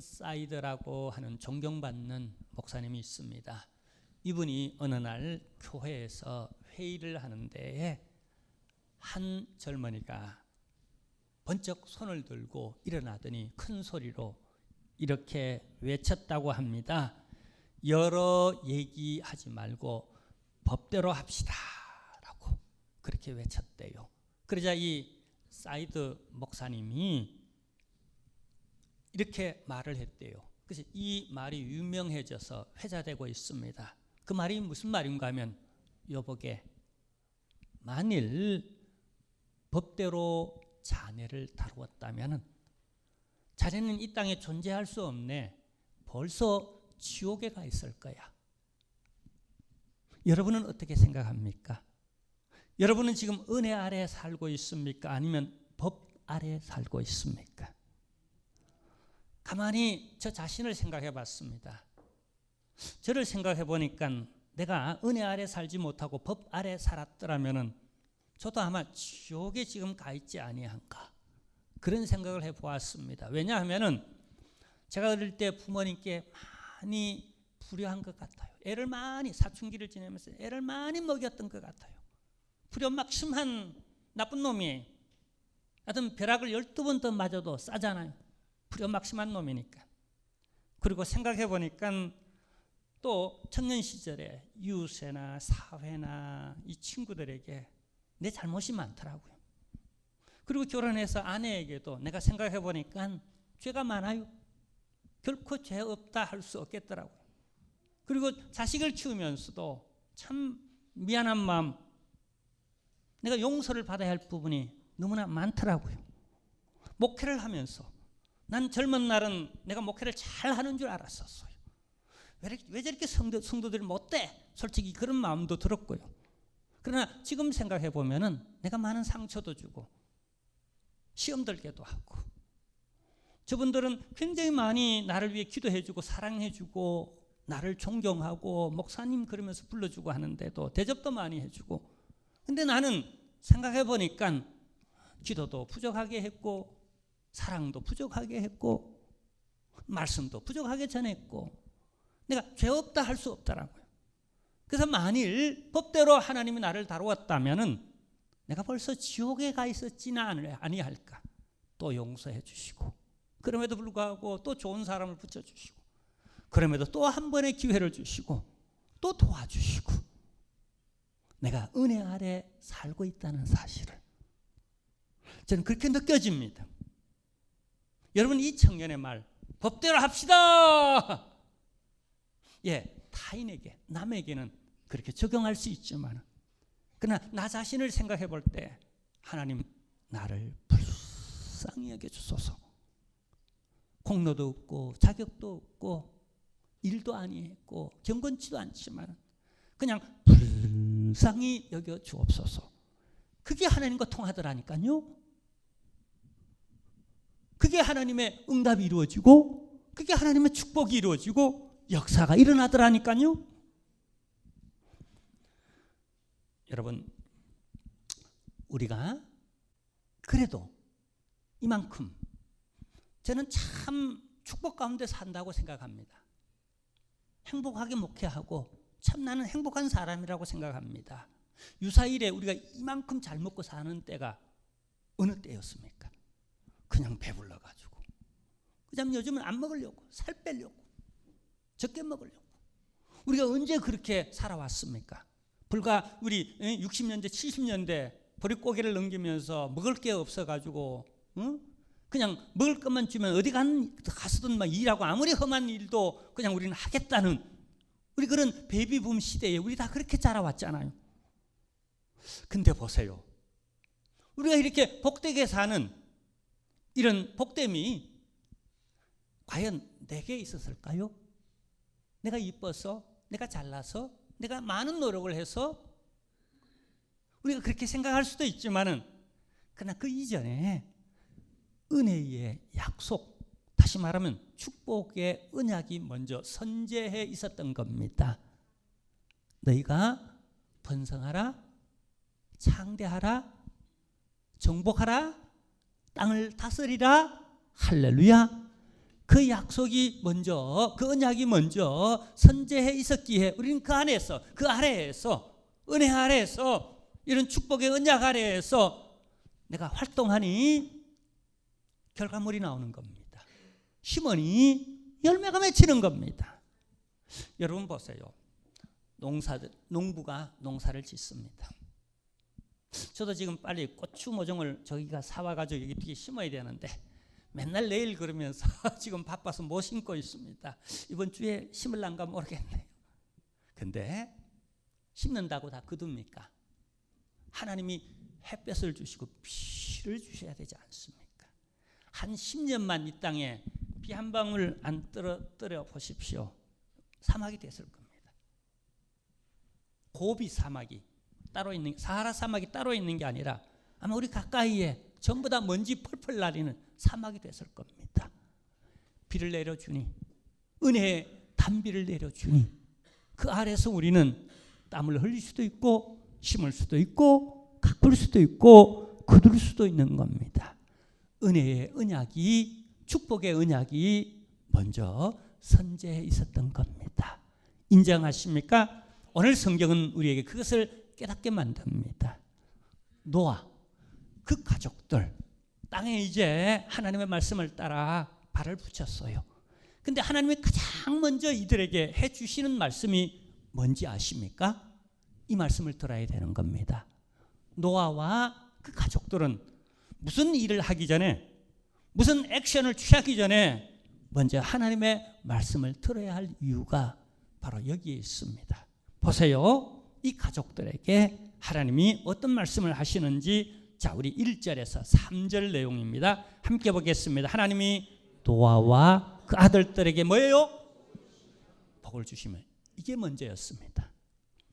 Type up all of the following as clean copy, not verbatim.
번사이드라고 하는 존경받는 목사님이 있습니다. 이분이 어느 날 교회에서 회의를 하는데 한 젊은이가 번쩍 손을 들고 일어나더니 큰 소리로 이렇게 외쳤다고 합니다. 여러 얘기하지 말고 법대로 합시다 라고 그렇게 외쳤대요. 그러자 이 사이드 목사님이 이렇게 말을 했대요. 그래서 이 말이 유명해져서 회자되고 있습니다. 그 말이 무슨 말인가 하면 여보게, 만일 법대로 자네를 다루었다면 자네는 이 땅에 존재할 수 없네. 벌써 지옥에 가 있을 거야. 여러분은 어떻게 생각합니까? 여러분은 지금 은혜 아래 살고 있습니까? 아니면 법 아래 살고 있습니까? 가만히 저 자신을 생각해 봤습니다. 저를 생각해 보니까 내가 은혜 아래 살지 못하고 법 아래 살았더라면 저도 아마 지옥에 지금 가 있지 아니한가, 그런 생각을 해 보았습니다. 왜냐하면 제가 어릴 때 부모님께 많이 불효한 것 같아요. 애를 많이, 사춘기를 지내면서 애를 많이 먹였던 것 같아요. 불효막심한 나쁜 놈이 하여튼 벼락을 12번 더 맞아도 싸잖아요. 불효막심한 놈이니까. 그리고 생각해 보니까 또 청년 시절에 이웃이나 사회나 이 친구들에게 내 잘못이 많더라고요. 그리고 결혼해서 아내에게도 내가 생각해 보니까 죄가 많아요. 결코 죄 없다 할 수 없겠더라고요. 그리고 자식을 키우면서도 참 미안한 마음, 내가 용서를 받아야 할 부분이 너무나 많더라고요. 목회를 하면서 난 젊은 날은 내가 목회를 잘 하는 줄 알았었어요. 왜 저렇게 성도들이 못돼? 솔직히 그런 마음도 들었고요. 그러나 지금 생각해 보면은 내가 많은 상처도 주고 시험 들게도 하고, 저분들은 굉장히 많이 나를 위해 기도해 주고 사랑해 주고 나를 존경하고 목사님 그러면서 불러주고 하는데도 대접도 많이 해주고, 근데 나는 생각해 보니까 기도도 부족하게 했고 사랑도 부족하게 했고 말씀도 부족하게 전했고 내가 죄 없다 할 수 없더라고요. 그래서 만일 법대로 하나님이 나를 다루었다면 내가 벌써 지옥에 가 있었지는 아니할까. 또 용서해 주시고 그럼에도 불구하고 또 좋은 사람을 붙여주시고 그럼에도 또 한 번의 기회를 주시고 또 도와주시고 내가 은혜 아래 살고 있다는 사실을 저는 그렇게 느껴집니다. 여러분, 이 청년의 말 법대로 합시다. 예, 타인에게, 남에게는 그렇게 적용할 수 있지만 그러나 나 자신을 생각해 볼 때 하나님 나를 불쌍히 여겨주소서. 공로도 없고 자격도 없고 일도 아니했고 경건치도 않지만 그냥 불쌍히 여겨주옵소서. 그게 하나님과 통하더라니까요. 그게 하나님의 응답이 이루어지고 그게 하나님의 축복이 이루어지고 역사가 일어나더라니까요. 여러분, 우리가 그래도 이만큼 저는 참 축복 가운데 산다고 생각합니다. 행복하게 목회하고 참 나는 행복한 사람이라고 생각합니다. 유사일에 우리가 이만큼 잘 먹고 사는 때가 어느 때였습니까? 그냥 배불러가지고 그냥 요즘은 안 먹으려고, 살 빼려고, 적게 먹으려고. 우리가 언제 그렇게 살아왔습니까? 불과 우리 60년대 70년대 보릿고개를 넘기면서 먹을 게 없어가지고 그냥 먹을 것만 주면 어디 가서든 막 일하고 아무리 험한 일도 그냥 우리는 하겠다는 우리 그런 베이비붐 시대에 우리 다 그렇게 자라왔잖아요. 근데 보세요. 우리가 이렇게 복되게 사는 이런 복됨이 과연 내게 있었을까요? 내가 이뻐서, 내가 잘나서, 내가 많은 노력을 해서 우리가 그렇게 생각할 수도 있지만은 그러나 그 이전에 은혜의 약속, 다시 말하면 축복의 언약이 먼저 선제해 있었던 겁니다. 너희가 번성하라, 창대하라, 정복하라, 땅을 다스리라. 할렐루야. 그 약속이 먼저, 그 언약이 먼저 선제해 있었기에 우리는 그 안에서, 그 아래에서, 은혜 아래에서, 이런 축복의 언약 아래에서 내가 활동하니 결과물이 나오는 겁니다. 심으니 열매가 맺히는 겁니다. 여러분 보세요. 농부가 농사를 짓습니다. 저도 지금 빨리 고추 모종을 저기가 사와가지고 여기 뒤에 심어야 되는데 맨날 내일 그러면서 지금 바빠서 못 심고 있습니다. 이번 주에 심을란가 모르겠네요. 근데 심는다고 다 거둡니까? 하나님이 햇볕을 주시고 비를 주셔야 되지 않습니까? 한 10년만 이 땅에 비 한 방울 안 떨어 보십시오. 사막이 됐을 겁니다. 고비 사막이 따로 있는, 사하라 사막이 따로 있는 게 아니라 아마 우리 가까이에 전부 다 먼지 펄펄 나리는 사막이 됐을 겁니다. 비를 내려주니, 은혜의 단비를 내려주니 그 아래서 우리는 땀을 흘릴 수도 있고 심을 수도 있고 가꿀 수도 있고 거둘 수도 있는 겁니다. 은혜의 언약이, 축복의 언약이 먼저 선제해 있었던 겁니다. 인정하십니까? 오늘 성경은 우리에게 그것을 깨닫게 만듭니다. 노아, 그 가족들 땅에 이제 하나님의 말씀을 따라 발을 붙였어요. 근데 하나님이 가장 먼저 이들에게 해주시는 말씀이 뭔지 아십니까? 이 말씀을 들어야 되는 겁니다. 노아와 그 가족들은 무슨 일을 하기 전에, 무슨 액션을 취하기 전에 먼저 하나님의 말씀을 들어야 할 이유가 바로 여기에 있습니다. 보세요. 이 가족들에게 하나님이 어떤 말씀을 하시는지, 자, 우리 1절에서 3절 내용입니다. 함께 보겠습니다. 하나님이 노아와 그 아들들에게 뭐예요? 복을 주시면, 이게 먼저였습니다.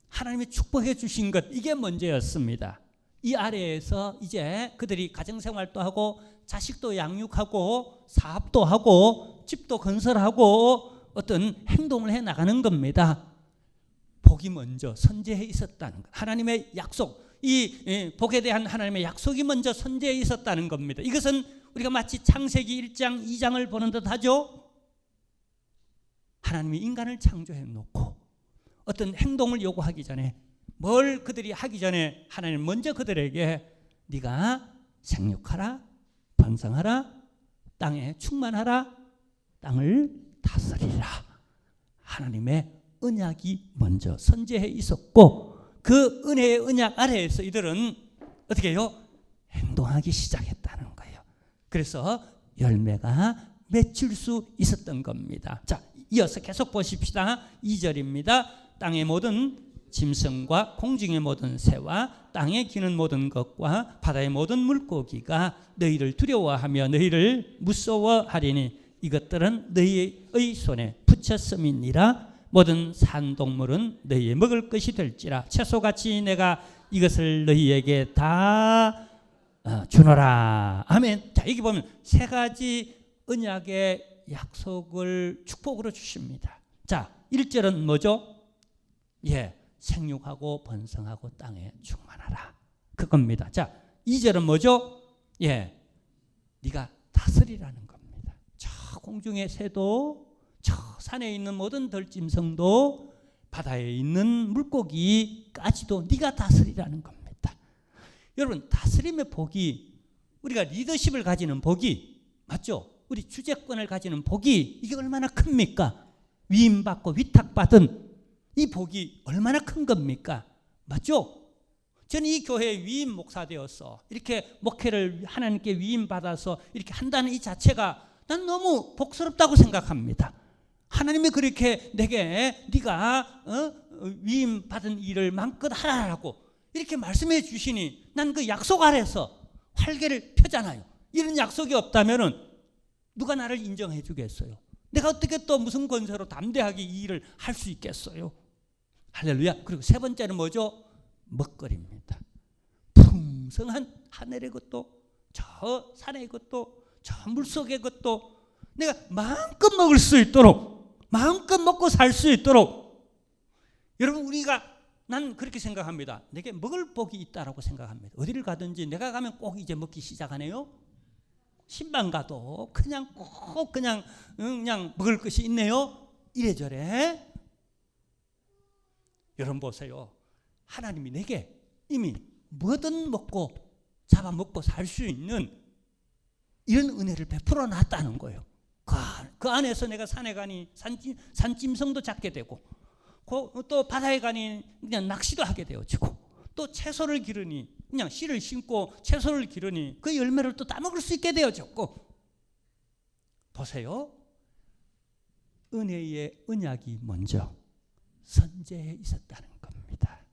하나님이 축복해 주신 것, 이게 먼저였습니다. 이 아래에서 이제 그들이 가정생활도 하고 자식도 양육하고 사업도 하고 집도 건설하고 어떤 행동을 해 나가는 겁니다. 복이 먼저 선제해 있었다는 것, 하나님의 약속, 이 복에 대한 하나님의 약속이 먼저 선제해 있었다는 겁니다. 이것은 우리가 마치 창세기 1장 2장을 보는 듯하죠. 하나님이 인간을 창조해 놓고 어떤 행동을 요구하기 전에, 뭘 그들이 하기 전에 하나님 먼저 그들에게 네가 생육하라, 번성하라, 땅에 충만하라, 땅을 다스리라, 하나님의 언약이 먼저 선제해 있었고, 그 은혜의 언약 아래에서 이들은 어떻게 해요? 행동하기 시작했다는 거예요. 그래서 열매가 맺힐 수 있었던 겁니다. 자, 이어서 계속 보십시다. 2절입니다. 땅의 모든 짐승과 공중의 모든 새와 땅에 기는 모든 것과 바다의 모든 물고기가 너희를 두려워하며 너희를 무서워하리니 이것들은 너희의 손에 붙였음이니라. 모든 산동물은 너희의 먹을 것이 될지라. 채소같이 내가 이것을 너희에게 다 주노라. 아멘. 자, 여기 보면 세 가지 언약의 약속을 축복으로 주십니다. 자, 1절은 뭐죠? 생육하고 번성하고 땅에 충만하라, 그겁니다. 자, 2절은 뭐죠? 네가 다스리라는 겁니다. 저 공중의 새도, 저 산에 있는 모든 들짐승도, 바다에 있는 물고기까지도 네가 다스리라는 겁니다. 여러분, 다스림의 복이, 우리가 리더십을 가지는 복이, 맞죠? 우리 주재권을 가지는 복이, 이게 얼마나 큽니까? 위임받고 위탁받은 이 복이 얼마나 큰 겁니까? 맞죠? 저는 이 교회에 위임 목사 되어서 이렇게 목회를 하나님께 위임받아서 이렇게 한다는 이 자체가 난 너무 복스럽다고 생각합니다. 하나님이 그렇게 내게 네가 위임받은 일을 마음껏 하라라고 이렇게 말씀해 주시니 난 그 약속 아래서 활개를 펴잖아요. 이런 약속이 없다면 누가 나를 인정해 주겠어요? 내가 어떻게 또 무슨 권세로 담대하게 이 일을 할 수 있겠어요? 할렐루야. 그리고 세 번째는 뭐죠? 먹거리입니다. 풍성한 하늘의 것도, 저 산의 것도, 저 물속의 것도 내가 마음껏 먹을 수 있도록, 마음껏 먹고 살 수 있도록. 여러분, 난 그렇게 생각합니다. 내게 먹을 복이 있다라고 생각합니다. 어디를 가든지 내가 가면 꼭 이제 먹기 시작하네요. 신방 가도 그냥 꼭 그냥 먹을 것이 있네요. 이래저래. 여러분 보세요. 하나님이 내게 이미 뭐든 먹고 잡아먹고 살 수 있는 이런 은혜를 베풀어 놨다는 거예요. 그 안에서 내가 산에 가니 산짐승도 잡게 되고, 또 바다에 가니 그냥 낚시도 하게 되어지고, 또 채소를 기르니 그냥 씨를 심고 채소를 기르니 그 열매를 또 따먹을 수 있게 되어졌고. 보세요. 은혜의 언약이 먼저 선제해 있었다는 겁니다.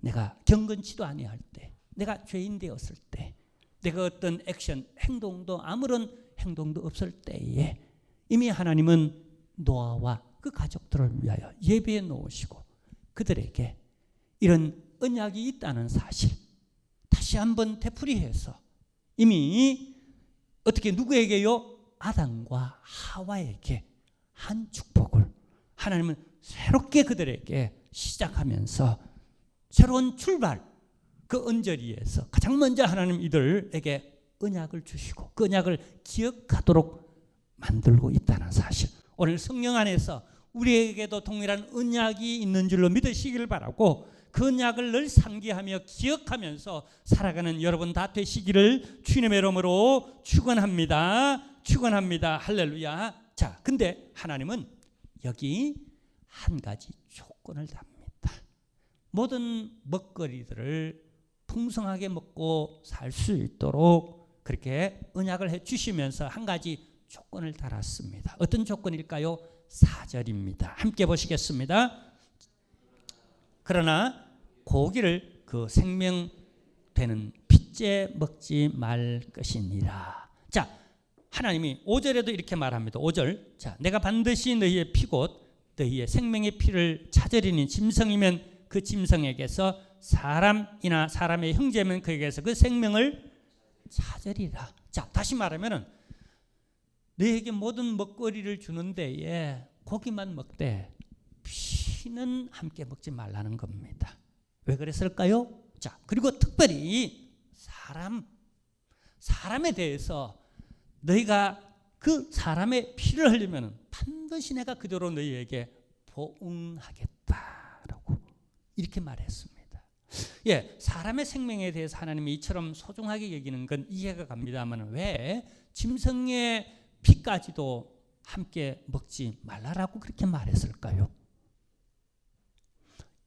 내가 경건치도 아니할 때, 내가 죄인 되었을 때, 내가 어떤 액션, 행동도 아무런 행동도 없을 때에 이미 하나님은 노아와 그 가족들을 위하여 예비해 놓으시고 그들에게 이런 언약이 있다는 사실 다시 한번 되풀이해서 이미 어떻게 누구에게요? 아담과 하와에게 한 축복을 하나님은 새롭게 그들에게 시작하면서 새로운 출발, 그 언저리에서 가장 먼저 하나님 이들에게 언약을 주시고 그 언약을 기억하도록 만들고 있다는 사실, 오늘 성령 안에서 우리에게도 동일한 언약이 있는 줄로 믿으시기를 바라고, 그 언약을 늘 상기하며 기억하면서 살아가는 여러분 다 되시기를 주님의 이름으로 축원합니다. 축원합니다. 할렐루야. 자, 근데 하나님은 여기 한 가지 조건을 답니다. 모든 먹거리들을 풍성하게 먹고 살 수 있도록 그렇게 언약을 해 주시면서 한 가지 조건을 달았습니다. 어떤 조건일까요? 4절입니다. 함께 보시겠습니다. 그러나 고기를 그 생명 되는 핏째 먹지 말 것이니라. 자, 하나님이 5절에도 이렇게 말합니다. 5절. 자, 내가 반드시 너희의 피곧 너희의 생명의 피를 찾으리니 짐승이면 그 짐승에게서 사람이나 사람의 형제면 그에게서 그 생명을 찾으리라. 자, 다시 말하면은 너에게 모든 먹거리를 주는 데에 고기만 먹되 피는 함께 먹지 말라는 겁니다. 왜 그랬을까요? 자, 그리고 특별히 사람에 대해서 너희가 그 사람의 피를 흘리면 반드시 내가 그대로 너희에게 보응하겠다라고 이렇게 말했습니다. 예, 사람의 생명에 대해서 하나님이 이처럼 소중하게 여기는 건 이해가 갑니다만 왜 짐승의 피까지도 함께 먹지 말라라고 그렇게 말했을까요?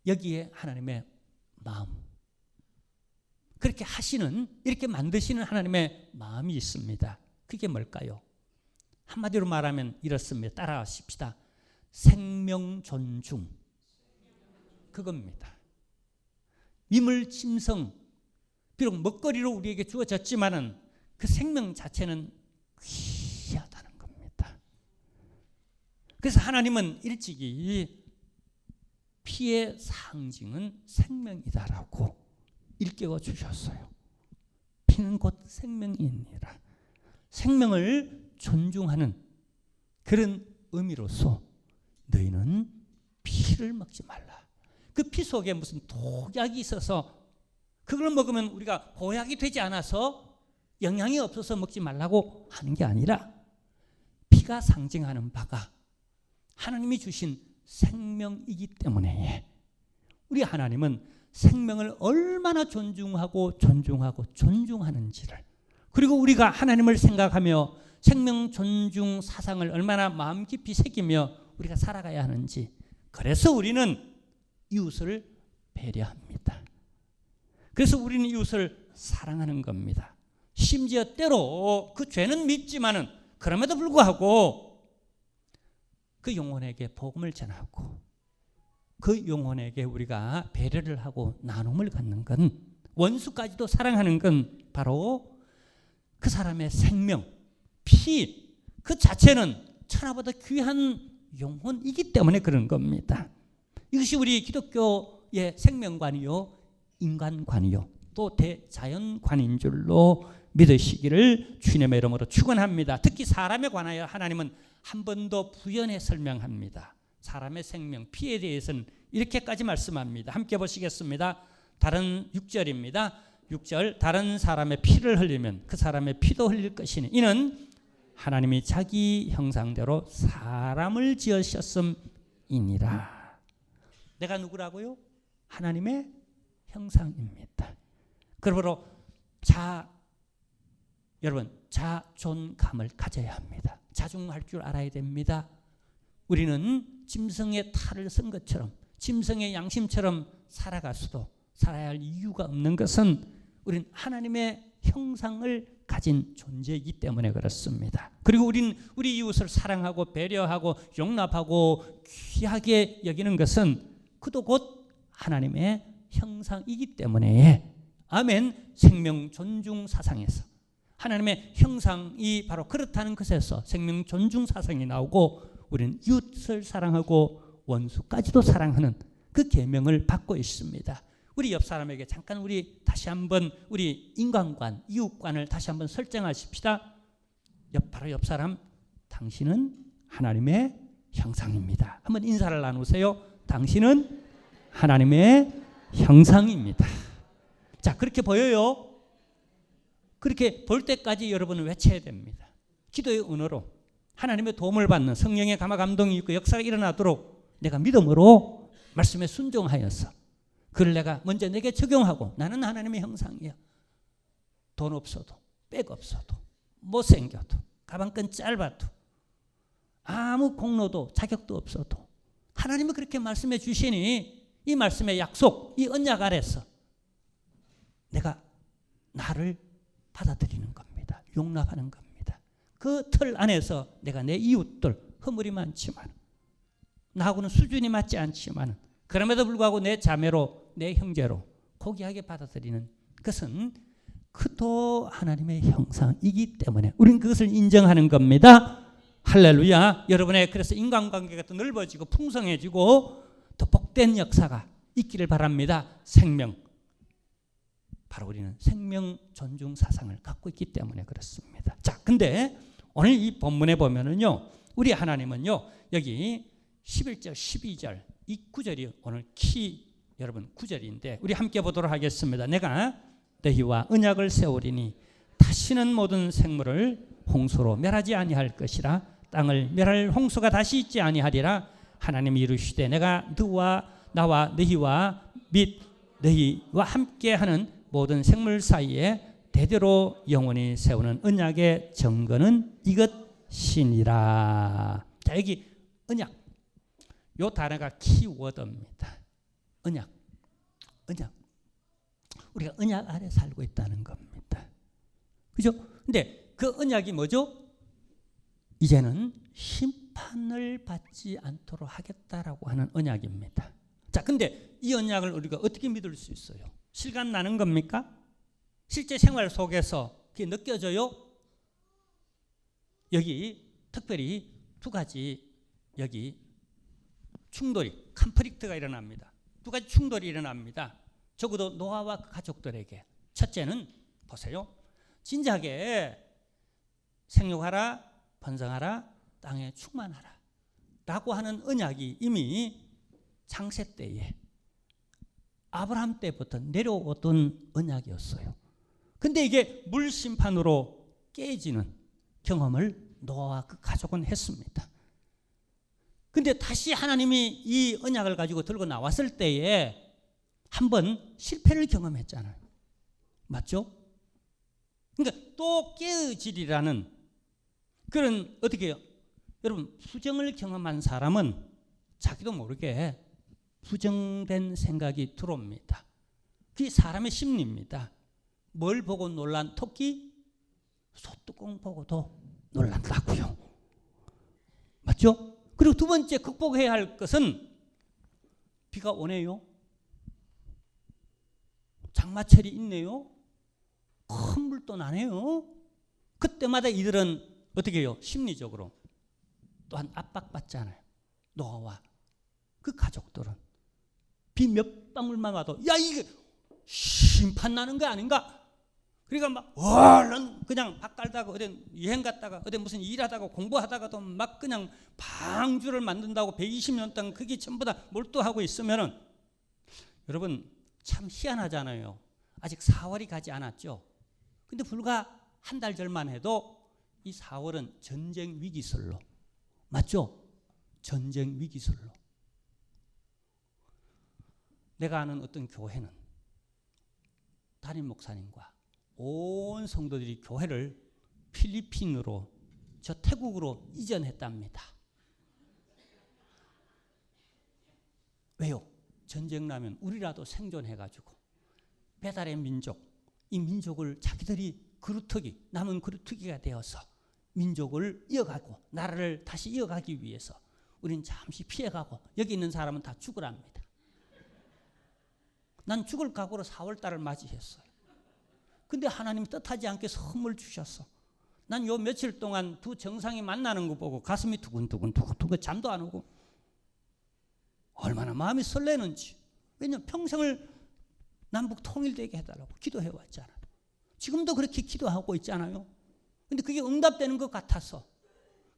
여기에 하나님의 마음, 그렇게 하시는, 이렇게 만드시는 하나님의 마음이 있습니다. 그게 뭘까요? 한마디로 말하면 이렇습니다. 따라하십시다. 생명 존중, 그겁니다. 미물 짐승, 비록 먹거리로 우리에게 주어졌지만은 그 생명 자체는 귀하다는 겁니다. 그래서 하나님은 일찍이 피의 상징은 생명이다라고 일깨워 주셨어요. 피는 곧 생명이니라. 생명을 존중하는 그런 의미로서 너희는 피를 먹지 말라. 그 피 속에 무슨 독약이 있어서 그걸 먹으면 우리가 보약이 되지 않아서 영양이 없어서 먹지 말라고 하는 게 아니라 피가 상징하는 바가 하나님이 주신 생명이기 때문에 우리 하나님은 생명을 얼마나 존중하는지를, 그리고 우리가 하나님을 생각하며 생명 존중 사상을 얼마나 마음 깊이 새기며 우리가 살아가야 하는지, 그래서 우리는 이웃을 배려합니다. 그래서 우리는 이웃을 사랑하는 겁니다. 심지어 때로 그 죄는 믿지만은 그럼에도 불구하고 그 영혼에게 복음을 전하고 그 영혼에게 우리가 배려를 하고 나눔을 갖는 건, 원수까지도 사랑하는 건 바로 그 사람의 생명, 피, 그 자체는 천하보다 귀한 영혼이기 때문에 그런 겁니다. 이것이 우리 기독교의 생명관이요, 인간관이요, 또 대자연관인 줄로 믿으시기를 주님의 이름으로 축원합니다. 특히 사람에 관하여 하나님은 한 번 더 부연해 설명합니다. 사람의 생명, 피에 대해서는 이렇게까지 말씀합니다. 함께 보시겠습니다. 다른 6절입니다. 6절 다른 사람의 피를 흘리면 그 사람의 피도 흘릴 것이니 이는 하나님이 자기 형상대로 사람을 지으셨음이니라. 내가 누구라고요? 하나님의 형상입니다. 그러므로 여러분 자존감을 가져야 합니다. 자중할 줄 알아야 됩니다. 우리는 짐승의 탈을 쓴 것처럼 짐승의 양심처럼 살아야 할 이유가 없는 것은 우리는 하나님의 형상을 가진 존재이기 때문에 그렇습니다. 그리고 우리는 우리 이웃을 사랑하고 배려하고 용납하고 귀하게 여기는 것은 그도 곧 하나님의 형상이기 때문에 아멘. 생명 존중 사상에서 하나님의 형상이 바로 그렇다는 것에서 생명 존중 사상이 나오고 우리는 이웃을 사랑하고 원수까지도 사랑하는 그 계명을 받고 있습니다. 우리 옆 사람에게 잠깐 우리 다시 한번 우리 인간관, 이웃관을 다시 한번 설정하십시다. 바로 옆 사람, 당신은 하나님의 형상입니다. 한번 인사를 나누세요. 당신은 하나님의 형상입니다. 자, 그렇게 보여요. 그렇게 볼 때까지 여러분은 외쳐야 됩니다. 기도의 언어로 하나님의 도움을 받는 성령의 감화 감동이 있고 역사가 일어나도록 내가 믿음으로 말씀에 순종하여서 그걸 내가 먼저 내게 적용하고 나는 하나님의 형상이야. 돈 없어도 백 없어도 못생겨도 가방끈 짧아도 아무 공로도 자격도 없어도 하나님이 그렇게 말씀해 주시니 이 말씀의 약속, 이 언약 아래서 내가 나를 받아들이는 겁니다. 용납하는 겁니다. 그 틀 안에서 내가 내 이웃들 허물이 많지만 나하고는 수준이 맞지 않지만 그럼에도 불구하고 내 자매로 내 형제로 고귀하게 받아들이는 것은 그도 하나님의 형상이기 때문에 우리는 그것을 인정하는 겁니다. 할렐루야. 여러분의 그래서 인간관계가 더 넓어지고 풍성해지고 더 복된 역사가 있기를 바랍니다. 생명. 바로 우리는 생명 존중 사상을 갖고 있기 때문에 그렇습니다. 자, 근데 오늘 이 본문에 보면은요, 우리 하나님은요, 여기 11절, 12절, 이 구절이 오늘 여러분 구절인데 우리 함께 보도록 하겠습니다. 내가 너희와 언약을 세우리니 다시는 모든 생물을 홍수로 멸하지 아니할 것이라 땅을 멸할 홍수가 다시 있지 아니하리라. 하나님이 이르시되 내가 나와 너희와 및 너희와 함께하는 모든 생물 사이에 대대로 영원히 세우는 언약의 증거는 이것이니라. 자, 여기 언약, 요 단어가 키워드입니다. 언약. 우리가 언약 아래 살고 있다는 겁니다. 그죠? 근데 그 언약이 뭐죠? 이제는 심판을 받지 않도록 하겠다라고 하는 언약입니다. 자, 근데 이 언약을 우리가 어떻게 믿을 수 있어요? 실감 나는 겁니까? 실제 생활 속에서 그게 느껴져요? 여기 특별히 두 가지 여기 충돌이, 컨플릭트가 일어납니다. 두 가지 충돌이 일어납니다. 적어도 노아와 그 가족들에게. 첫째는 보세요. 진작에 생육하라, 번성하라, 땅에 충만하라 라고 하는 언약이 이미 창세 때에 아브라함 때부터 내려오던 언약이었어요. 근데 이게 물심판으로 깨지는 경험을 노아와 그 가족은 했습니다. 근데 다시 하나님이 이 언약을 가지고 들고 나왔을 때에 한번 실패를 경험했잖아요. 맞죠? 그러니까 또 깨어지리라는 그런, 어떻게 해요? 여러분, 부정을 경험한 사람은 자기도 모르게 부정된 생각이 들어옵니다. 그게 사람의 심리입니다. 뭘 보고 놀란 토끼? 소뚜껑 보고도 놀란다고요. 맞죠? 그리고 두 번째 극복해야 할 것은 비가 오네요. 장마철이 있네요. 큰 물도 나네요. 그때마다 이들은 어떻게 해요? 심리적으로 또한 압박받잖아요. 노아와 그 가족들은 비 몇 방울만 와도 야, 이게 심판 나는 거 아닌가? 그러니까 막 얼른 그냥 밥 깔다가 어디 여행 갔다가 어디 무슨 일하다가 공부하다가도 막 그냥 방주를 만든다고 120년 동안 그게 전부 다 몰두하고 있으면은 여러분 참 희한하잖아요. 아직 4월이 가지 않았죠. 근데 불과 한 달 전만 해도 이 4월은 전쟁 위기설로, 맞죠? 전쟁 위기설로. 내가 아는 어떤 교회는 담임 목사님과 온 성도들이 교회를 필리핀으로, 저 태국으로 이전했답니다. 왜요? 전쟁 나면 우리라도 생존해가지고 배달의 민족, 이 민족을 자기들이 그루터기, 남은 그루터기가 되어서 민족을 이어가고 나라를 다시 이어가기 위해서 우리는 잠시 피해가고 여기 있는 사람은 다 죽으랍니다. 난 죽을 각오로 4월달을 맞이했어요. 근데 하나님 뜻하지 않게 선물 주셨어. 난 요 며칠 동안 두 정상이 만나는 거 보고 가슴이 두근두근 잠도 안 오고 얼마나 마음이 설레는지. 왜냐하면 평생을 남북 통일되게 해달라고 기도해 왔잖아요. 지금도 그렇게 기도하고 있잖아요. 근데 그게 응답되는 것 같아서.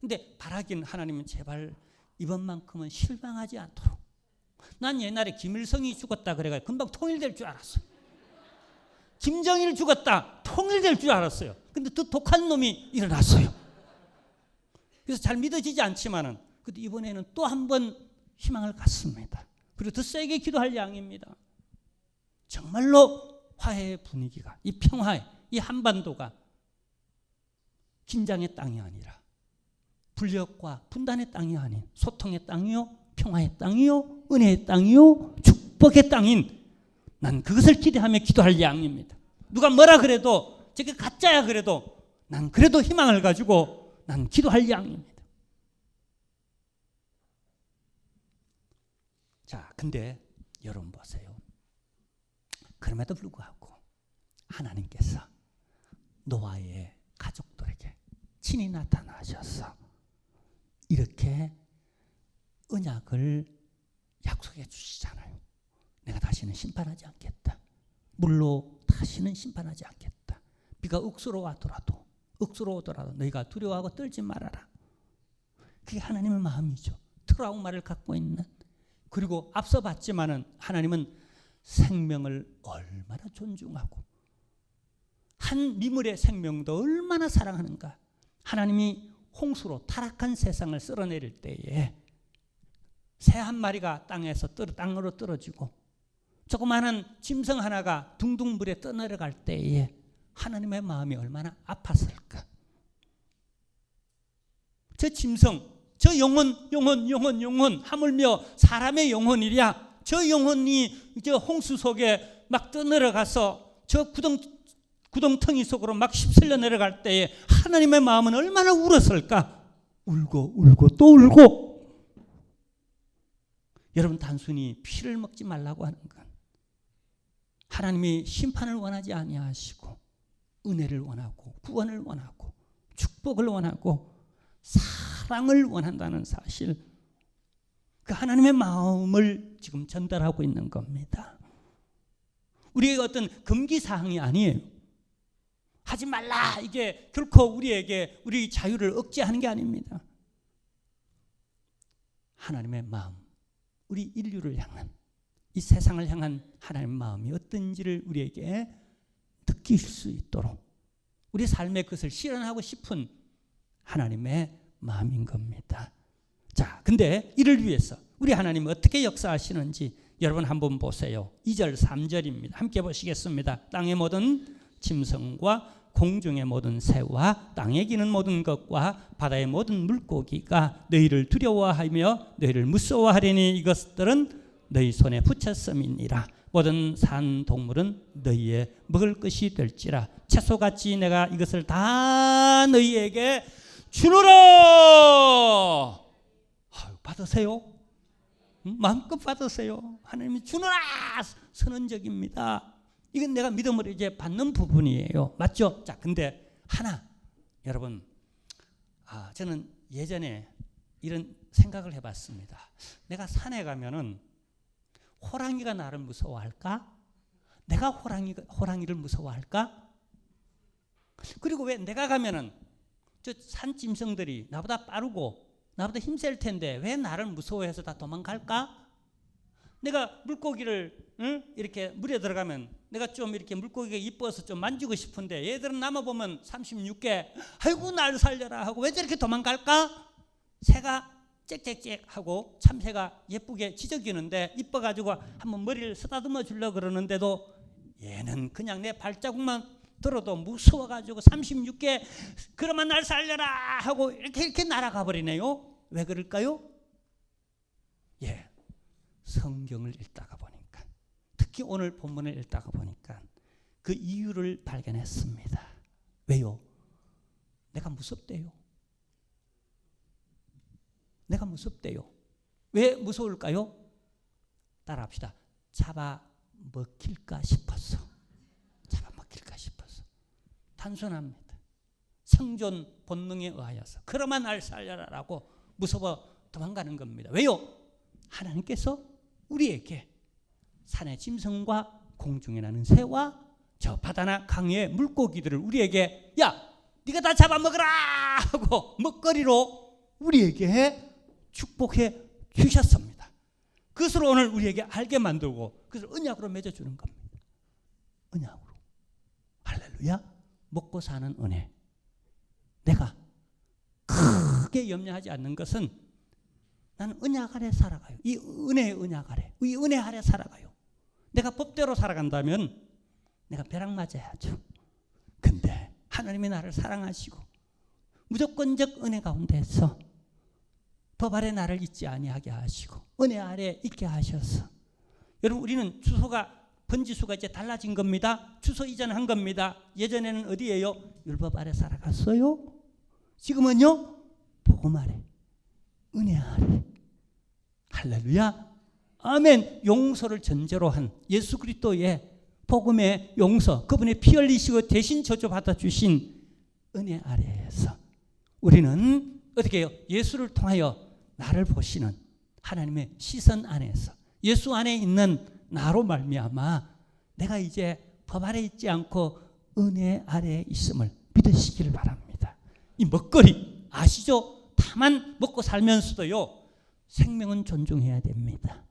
근데 바라긴 하나님은 제발 이번만큼은 실망하지 않도록. 난 옛날에 김일성이 죽었다 그래가지고 금방 통일될 줄 알았어요. 김정일 죽었다 통일될 줄 알았어요. 근데 더 독한 놈이 일어났어요. 그래서 잘 믿어지지 않지만은 근데 이번에는 또 한 번 희망을 갖습니다. 그리고 더 세게 기도할 양입니다. 정말로 화해의 분위기가, 이 평화의, 이 한반도가 긴장의 땅이 아니라 불력과 분단의 땅이 아닌 소통의 땅이요, 평화의 땅이요, 은혜의 땅이요, 축복의 땅인, 난 그것을 기대하며 기도할 양입니다. 누가 뭐라 그래도, 저게 가짜야 그래도 난 그래도 희망을 가지고 난 기도할 양입니다. 자, 근데 여러분 보세요. 그럼에도 불구하고 하나님께서 노아의 가족들에게 친히 나타나셔서 이렇게 언약을 약속해 주시잖아요. 내가 다시는 심판하지 않겠다. 물로 다시는 심판하지 않겠다. 비가 억수로오더라도 너희가 두려워하고 떨지 말아라. 그게 하나님의 마음이죠. 트라우마를 갖고 있는. 그리고 앞서 봤지만은 하나님은 생명을 얼마나 존중하고 한 미물의 생명도 얼마나 사랑하는가. 하나님이 홍수로 타락한 세상을 쓸어내릴 때에 새 한 마리가 땅으로 떨어지고 조그마한 짐승 하나가 둥둥 물에 떠내려갈 때에 하나님의 마음이 얼마나 아팠을까. 저 짐승, 저 영혼 하물며 사람의 영혼이랴, 저 영혼이 저 홍수 속에 막 떠내려가서 저 구덩텅이 속으로 막 휩쓸려 내려갈 때에 하나님의 마음은 얼마나 울었을까. 울고 또 울고. 여러분, 단순히 피를 먹지 말라고 하는 건 하나님이 심판을 원하지 아니하시고 은혜를 원하고 구원을 원하고 축복을 원하고 사랑을 원한다는 사실, 그 하나님의 마음을 지금 전달하고 있는 겁니다. 우리의 어떤 금기사항이 아니에요. 하지 말라, 이게 결코 우리에게 우리 자유를 억제하는 게 아닙니다. 하나님의 마음, 우리 인류를 향한, 이 세상을 향한 하나님의 마음이 어떤지를 우리에게 느낄 수 있도록 우리 삶의 것을 실현하고 싶은 하나님의 마음인 겁니다. 자, 근데 이를 위해서 우리 하나님은 어떻게 역사하시는지 여러분 한번 보세요. 2절 3절입니다. 함께 보시겠습니다. 땅의 모든 짐승과 공중의 모든 새와 땅에 기는 모든 것과 바다의 모든 물고기가 너희를 두려워하며 너희를 무서워하리니 이것들은 너희 손에 붙였음이니라. 모든 산 동물은 너희의 먹을 것이 될지라. 채소같이 내가 이것을 다 너희에게 주노라. 받으세요. 마음껏 받으세요. 하나님이 주노라 선언적입니다. 이건 내가 믿음으로 이제 받는 부분이에요. 맞죠? 자, 근데 하나, 여러분, 저는 예전에 이런 생각을 해봤습니다. 내가 산에 가면은 호랑이가 나를 무서워할까? 내가 호랑이를 무서워할까? 그리고 왜 내가 가면은 저 산짐승들이 나보다 빠르고 나보다 힘셀 텐데 왜 나를 무서워해서 다 도망갈까? 내가 물고기를 이렇게 물에 들어가면 내가 좀 이렇게 물고기가 이뻐서 좀 만지고 싶은데 얘들은 남아보면 36개 아이고 날 살려라 하고 왜 저렇게 도망갈까? 새가 짹짹짹 하고 참새가 예쁘게 지저귀는데 이뻐가지고 한번 머리를 쓰다듬어 주려고 그러는데도 얘는 그냥 내 발자국만 들어도 무서워가지고 36개 그러면 날 살려라 하고 이렇게 날아가 버리네요. 왜 그럴까요? 예, 성경을 읽다가 보니까, 특히 오늘 본문을 읽다가 보니까 그 이유를 발견했습니다. 왜요? 내가 무섭대요. 내가 무섭대요. 왜 무서울까요? 따라합시다. 잡아먹힐까 싶었어. 잡아먹힐까 싶었어. 단순합니다. 생존 본능에 의하여서 그러면 날 살려라라고 무서워 도망가는 겁니다. 왜요? 하나님께서 우리에게 산의 짐승과 공중에 나는 새와 저 바다나 강의 물고기들을 우리에게 야 네가 다 잡아먹어라 하고 먹거리로 우리에게 축복해 주셨습니다. 그것으로 오늘 우리에게 알게 만들고 그것을 언약으로 맺어주는 겁니다. 언약으로. 할렐루야. 먹고 사는 은혜. 내가 크게 염려하지 않는 것은 나는 언약 아래 살아가요. 이 은혜의 언약 아래. 이 은혜 아래 살아가요. 내가 법대로 살아간다면 내가 벼락 맞아야죠. 근데 하나님이 나를 사랑하시고 무조건적 은혜 가운데서 법 아래 나를 잊지 아니하게 하시고 은혜 아래 있게 하셔서 여러분 우리는 주소가 번지수가 이제 달라진 겁니다. 주소 이전한 겁니다. 예전에는 어디예요? 율법 아래 살아갔어요. 지금은요 복음 아래 은혜 아래. 할렐루야. 아멘. 용서를 전제로 한 예수 그리스도의 복음의 용서, 그분의 피 흘리시고 대신 저주받아 주신 은혜 아래에서 우리는 어떻게 해요? 예수를 통하여 나를 보시는 하나님의 시선 안에서 예수 안에 있는 나로 말미암아 내가 이제 법 아래 있지 않고 은혜 아래에 있음을 믿으시기를 바랍니다. 이 먹거리 아시죠? 다만 먹고 살면서도요 생명은 존중해야 됩니다.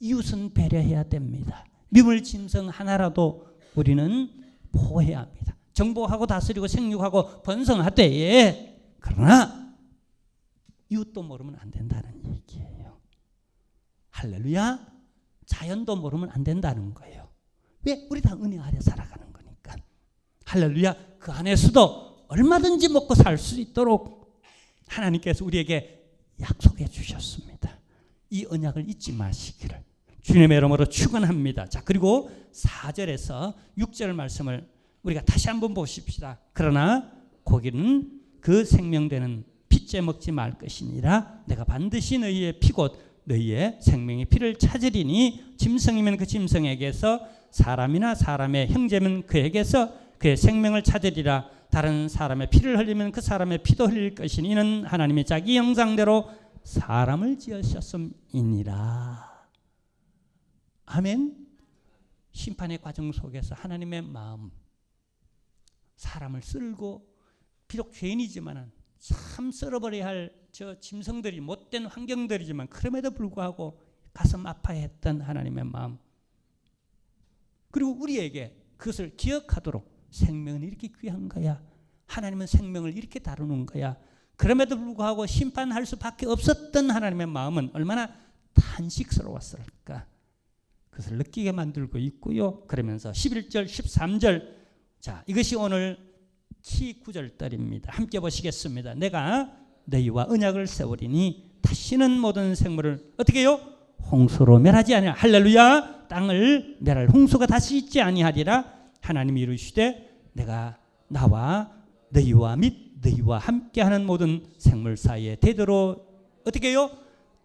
이웃은 배려해야 됩니다. 미물 짐승 하나라도 우리는 보호해야 합니다. 정복하고 다스리고 생육하고 번성하되 그러나 이웃도 모르면 안 된다는 얘기예요. 할렐루야. 자연도 모르면 안 된다는 거예요. 왜? 우리 다 은혜 아래 살아가는 거니까. 할렐루야. 그 안에서도 얼마든지 먹고 살 수 있도록 하나님께서 우리에게 약속해 주셨습니다. 이 언약을 잊지 마시기를 주님의 이름으로 축원합니다. 자, 그리고 4절에서 6절 말씀을 우리가 다시 한번 보십시다. 그러나 고기는 그 생명되는 피째 먹지 말 것이니라. 내가 반드시 너희의 피곧 너희의 생명의 피를 찾으리니 짐승이면 그 짐승에게서 사람이나 사람의 형제면 그에게서 그의 생명을 찾으리라. 다른 사람의 피를 흘리면 그 사람의 피도 흘릴 것이니 이는 하나님이 자기 형상대로 사람을 지으셨음이니라. 아멘. 심판의 과정 속에서 하나님의 마음, 사람을 쓸고 비록 죄인이지만 참 썰어버려야 할 저 짐승들이 못된 환경들이지만 그럼에도 불구하고 가슴 아파했던 하나님의 마음, 그리고 우리에게 그것을 기억하도록 생명은 이렇게 귀한 거야, 하나님은 생명을 이렇게 다루는 거야, 그럼에도 불구하고 심판할 수밖에 없었던 하나님의 마음은 얼마나 탄식스러웠을까, 그것을 느끼게 만들고 있고요. 그러면서 11절 13절, 자, 이것이 오늘 키 9절들입니다. 함께 보시겠습니다. 내가 너희와 언약을 세우리니 다시는 모든 생물을 어떻게 해요? 홍수로 멸하지 아니하리라. 할렐루야. 땅을 멸할 홍수가 다시 있지 아니하리라. 하나님이 이르시되 내가 나와 너희와 및 너희와 함께하는 모든 생물 사이에 대대로 어떻게 해요?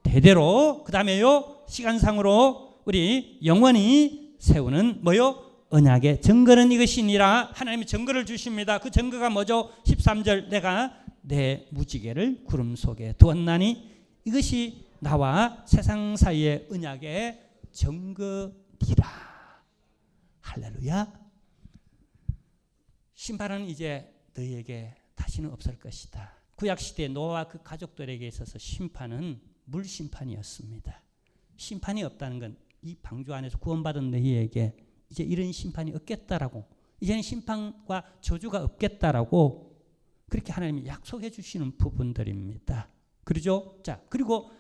대대로, 그 다음에요 시간상으로 우리 영원히 세우는 뭐요? 언약의 증거는 이것이니라. 하나님이 증거를 주십니다. 그 증거가 뭐죠? 13절, 내가 내 무지개를 구름 속에 두었나니 이것이 나와 세상 사이의 언약의 증거니라. 할렐루야. 심판은 이제 너희에게 다시는 없을 것이다. 구약시대 노아와 그 가족들에게 있어서 심판은 물심판이었습니다. 심판이 없다는 건 이 방주 안에서 구원받은 너희에게 이제 이런 심판이 없겠다라고, 이제는 심판과 저주가 없겠다라고 그렇게 하나님이 약속해 주시는 부분들입니다. 그러죠? 자, 그리고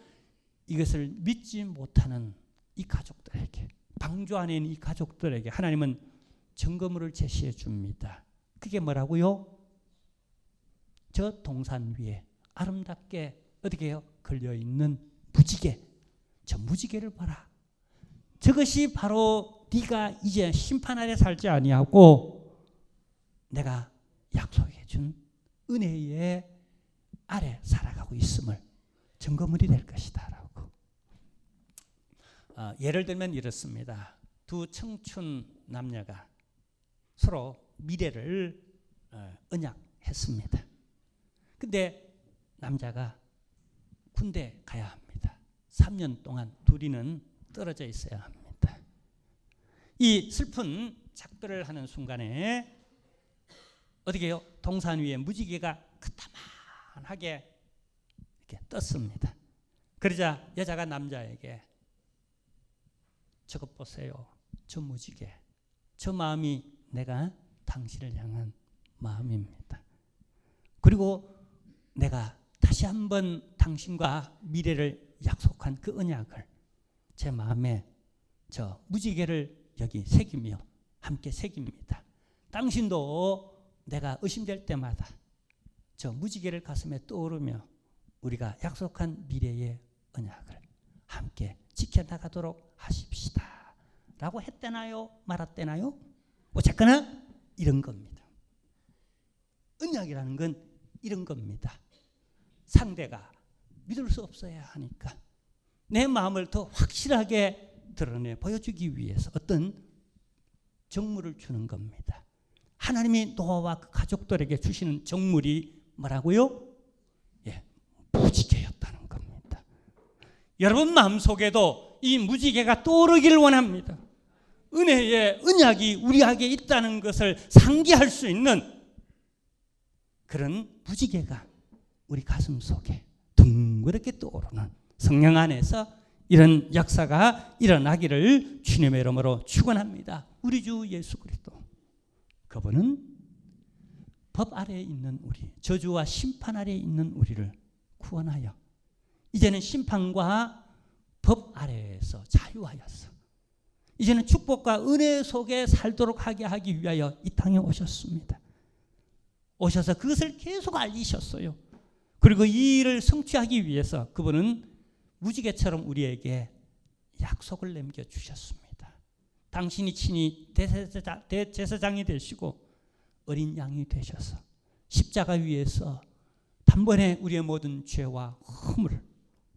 이것을 믿지 못하는 이 가족들에게, 방주 안에 있는 이 가족들에게 하나님은 증거물을 제시해 줍니다. 그게 뭐라고요? 저 동산 위에 아름답게 어떻게 해요? 걸려있는 무지개, 저 무지개를 봐라. 저것이 바로 네가 이제 심판 아래 살지 아니하고 내가 약속해 준 은혜의 아래 살아가고 있음을 증거물이 될 것이다 라고. 예를 들면 이렇습니다. 두 청춘 남녀가 서로 미래를 언약했습니다. 근데 남자가 군대 가야 합니다. 3년 동안 둘이는 떨어져 있어야 합니다. 이 슬픈 작별을 하는 순간에 어떻게 해요? 동산 위에 무지개가 그따만하게 이렇게 떴습니다. 그러자 여자가 남자에게 저것 보세요. 저 무지개. 저 마음이 내가 당신을 향한 마음입니다. 그리고 내가 다시 한번 당신과 미래를 약속한 그 언약을 제 마음에 저 무지개를 여기 새기며 함께 새깁니다. 당신도 내가 의심될 때마다 저 무지개를 가슴에 떠오르며 우리가 약속한 미래의 언약을 함께 지켜나가도록 하십시다 라고 했대나요? 말았대나요? 어쨌거나 이런 겁니다. 언약이라는 건 이런 겁니다. 상대가 믿을 수 없어야 하니까 내 마음을 더 확실하게 드러내 보여주기 위해서 어떤 정물을 주는 겁니다. 하나님이 노아와 그 가족들에게 주시는 정물이 뭐라고요? 예, 무지개였다는 겁니다. 여러분 마음속에도 이 무지개가 떠오르기를 원합니다. 은혜의 언약이 우리에게 있다는 것을 상기할 수 있는 그런 무지개가 우리 가슴 속에 둥그렇게 떠오르는 성령 안에서 이런 역사가 일어나기를 주님의 이름으로 축원합니다. 우리 주 예수 그리스도, 그분은 법 아래에 있는 우리, 저주와 심판 아래에 있는 우리를 구원하여 이제는 심판과 법 아래에서 자유하였어. 이제는 축복과 은혜 속에 살도록 하기 위하여 이 땅에 오셨습니다. 오셔서 그것을 계속 알리셨어요. 그리고 이 일을 성취하기 위해서 그분은 무지개처럼 우리에게 약속을 남겨주셨습니다. 당신이 친히 대제사장이 되시고 어린 양이 되셔서 십자가 위에서 단번에 우리의 모든 죄와 허물,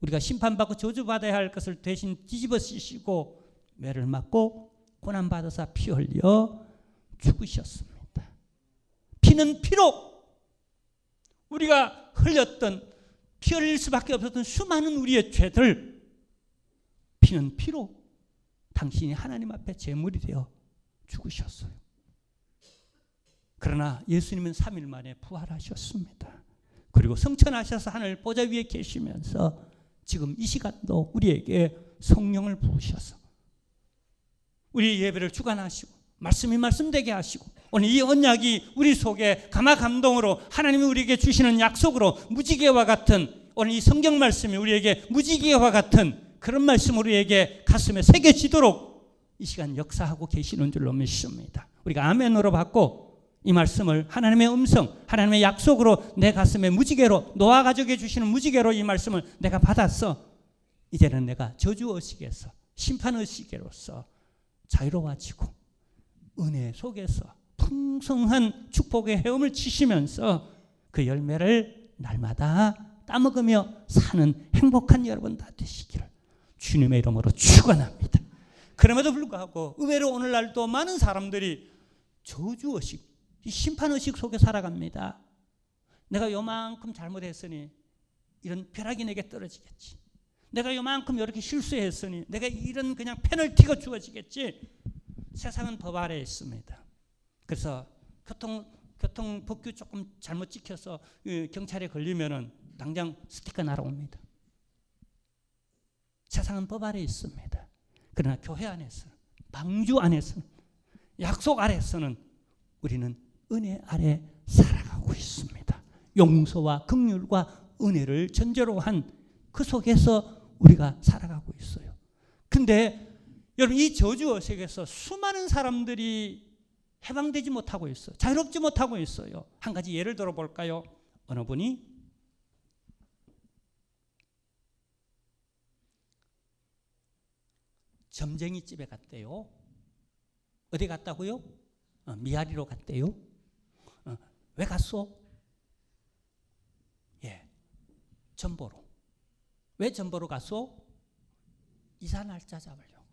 우리가 심판받고 저주받아야 할 것을 대신 뒤집어 씌시고 매를 맞고 고난받아서 피 흘려 죽으셨습니다. 피는 피로 우리가 흘렸던, 피 흘릴 수밖에 없었던 수많은 우리의 죄들, 피는 피로 당신이 하나님 앞에 제물이 되어 죽으셨어요. 그러나 예수님은 3일 만에 부활하셨습니다. 그리고 성천하셔서 하늘 보좌 위에 계시면서 지금 이 시간도 우리에게 성령을 부으셔서 우리 예배를 주관하시고 말씀이 말씀되게 하시고 오늘 이 언약이 우리 속에 감화 감동으로 하나님이 우리에게 주시는 약속으로 무지개와 같은, 오늘 이 성경 말씀이 우리에게 무지개와 같은 그런 말씀 우리에게 가슴에 새겨지도록 이 시간 역사하고 계시는 줄로 믿습니다. 우리가 아멘으로 받고 이 말씀을 하나님의 음성, 하나님의 약속으로 내 가슴에 무지개로, 노아 가족에 주시는 무지개로 이 말씀을 내가 받았어. 이제는 내가 저주의식에서 심판의식으로서 자유로워지고 은혜 속에서 풍성한 축복의 헤엄을 치시면서 그 열매를 날마다 따먹으며 사는 행복한 여러분 다 되시기를 주님의 이름으로 축원합니다. 그럼에도 불구하고 의외로 오늘날도 많은 사람들이 저주의식, 심판의식 속에 살아갑니다. 내가 요만큼 잘못했으니 이런 벼락이 내게 떨어지겠지. 내가 요만큼 이렇게 실수했으니 내가 이런 그냥 페널티가 주어지겠지. 세상은 법 아래에 있습니다. 그래서 교통 법규 조금 잘못 지켜서 경찰에 걸리면은 당장 스티커 날아옵니다. 세상은 법 아래에 있습니다. 그러나 교회 안에서는, 방주 안에서는, 약속 아래서는 우리는 은혜 아래 살아가고 있습니다. 용서와 긍휼과 은혜를 전제로 한 그 속에서 우리가 살아가고 있어요. 근데 여러분, 이 저주 의식에서 수많은 사람들이 해방되지 못하고 있어요. 자유롭지 못하고 있어요. 한 가지 예를 들어 볼까요? 어느 분이 점쟁이 집에 갔대요. 어디 갔다고요? 미아리로 갔대요. 왜 갔소? 전보로. 왜 전보로 갔소? 이사 날짜 잡으려고.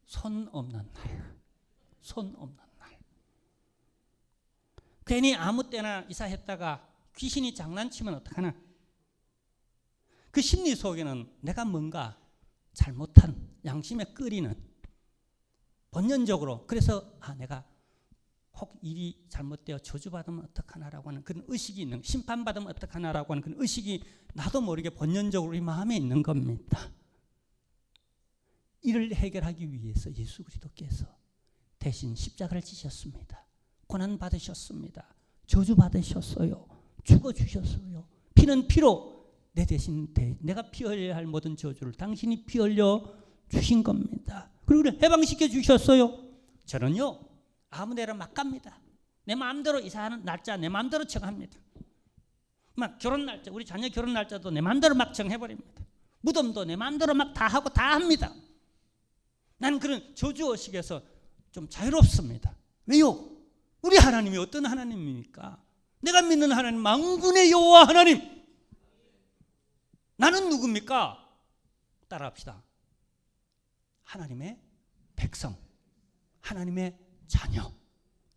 손 없는 날. 손 없는 날. 괜히 아무 때나 이사했다가 귀신이 장난치면 어떡하나? 그 심리 속에는 내가 뭔가 잘못한, 양심에 끓이는, 본연적으로, 그래서 내가 혹 일이 잘못되어 저주받으면 어떡하나라고 하는 그런 의식이 있는, 심판받으면 어떡하나라고 하는 그런 의식이 나도 모르게 본연적으로 이 마음에 있는 겁니다. 이를 해결하기 위해서 예수 그리스도께서 대신 십자가를 지셨습니다. 고난 받으셨습니다. 저주 받으셨어요. 죽어주셨어요. 피는 피로 내 대신 내가 피 흘려야 할 모든 저주를 당신이 피 흘려 주신 겁니다. 그리고 해방시켜 주셨어요. 저는요, 아무데나 막 갑니다. 내 마음대로 이사하는 날짜 내 마음대로 정합니다. 막 결혼 날짜, 우리 자녀 결혼 날짜도 내 마음대로 막 정해버립니다. 무덤도 내 마음대로 막 다 하고 다 합니다. 나는 그런 저주 의식에서 좀 자유롭습니다. 왜요? 우리 하나님이 어떤 하나님입니까? 내가 믿는 하나님, 만군의 여호와 하나님. 나는 누굽니까? 따라합시다. 하나님의 백성, 하나님의 자녀.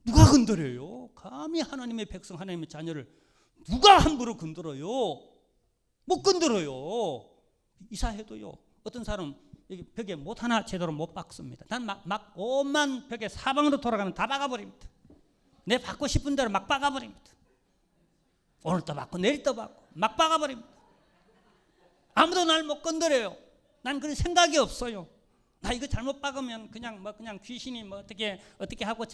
누가 건드려요? 감히 하나님의 백성, 하나님의 자녀를 누가 함부로 건드려요? 못 건드려요. 이사해도요, 어떤 사람 여기 벽에 못 하나 제대로 못 박습니다. 난 막 오만 벽에 사방으로 돌아가면 다 박아버립니다. 내 박고 싶은 대로 막 박아버립니다. 오늘도 박고 내일도 박고 막 박아버립니다. 아무도 날 못 건드려요. 난 그런 생각이 없어요. 나 이거 잘못 박으면 그냥 귀신이 어떻게 하고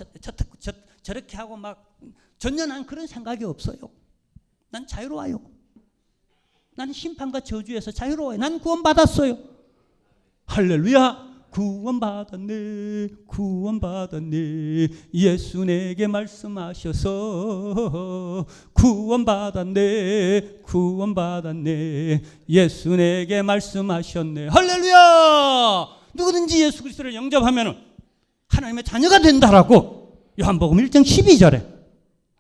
저렇게 하고 막 전혀 난 그런 생각이 없어요. 난 자유로워요. 난 심판과 저주에서 자유로워요. 난 구원받았어요. 할렐루야. 구원받았네, 구원받았네. 예수 내게 말씀하셔서 구원받았네, 구원받았네. 예수 내게 말씀하셨네. 할렐루야. 누구든지 예수 그리스도를 영접하면 하나님의 자녀가 된다라고 요한복음 1장 12절에.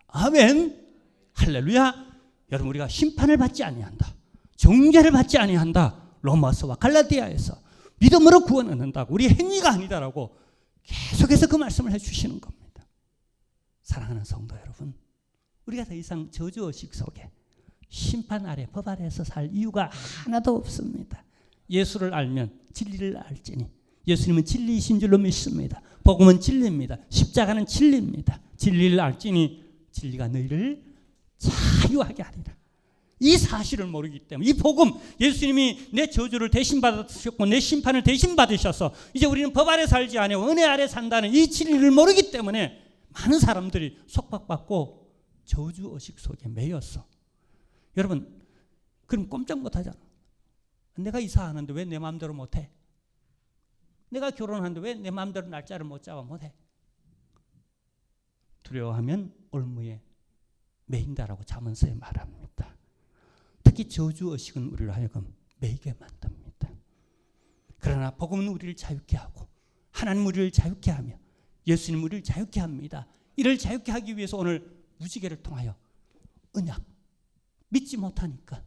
아멘. 할렐루야. 여러분, 우리가 심판을 받지 아니한다, 정죄를 받지 아니한다. 로마서와 갈라디아에서 믿음으로 구원 얻는다고, 우리 행위가 아니다라고 계속해서 그 말씀을 해주시는 겁니다. 사랑하는 성도 여러분, 우리가 더 이상 저주의식 속에 심판 아래, 법 아래에서 살 이유가 하나도 없습니다. 예수를 알면 진리를 알지니. 예수님은 진리이신 줄로 믿습니다. 복음은 진리입니다. 십자가는 진리입니다. 진리를 알지니 진리가 너희를 자유하게 하리라. 이 사실을 모르기 때문에, 이 복음, 예수님이 내 저주를 대신 받으셨고 내 심판을 대신 받으셔서 이제 우리는 법 아래 살지 아니하고 은혜 아래 산다는 이 진리를 모르기 때문에 많은 사람들이 속박받고 저주의식 속에 매였어. 여러분, 그럼 꼼짝 못하잖아. 내가 이사하는데 왜 내 마음대로 못해? 내가 결혼하는데 왜 내 마음대로 날짜를 못 잡아 못해? 두려워하면 올무에 매인다라고 잠언서에 말합니다. 특히 저주의식은 우리를 하여금 매이게 만듭니다. 그러나 복음은 우리를 자유케 하고 하나님 우리를 자유케 하며 예수님 우리를 자유케 합니다. 이를 자유케 하기 위해서 오늘 무지개를 통하여 언약, 믿지 못하니까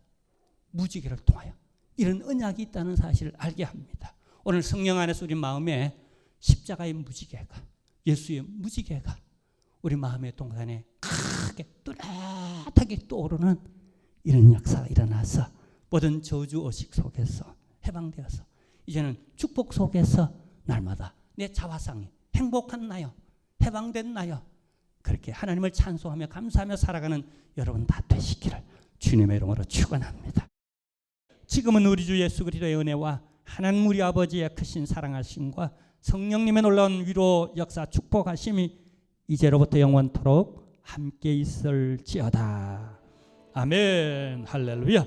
무지개를 통하여 이런 언약이 있다는 사실을 알게 합니다. 오늘 성령 안에서 우리 마음에 십자가의 무지개가, 예수의 무지개가 우리 마음의 동산에 크게 뚜렷하게 떠오르는 이런 역사가 일어나서 모든 저주의식 속에서 해방되어서 이제는 축복 속에서 날마다 내 자화상이 행복한 나요, 해방된 나요, 그렇게 하나님을 찬송하며 감사하며 살아가는 여러분 다 되시기를 주님의 이름으로 축원합니다. 지금은 우리 주 예수 그리스도의 은혜와 하나님 우리 아버지의 크신 사랑하심과 성령님의 놀라운 위로 역사 축복하심이 이제로부터 영원토록 함께 있을지어다. 아멘. 할렐루야.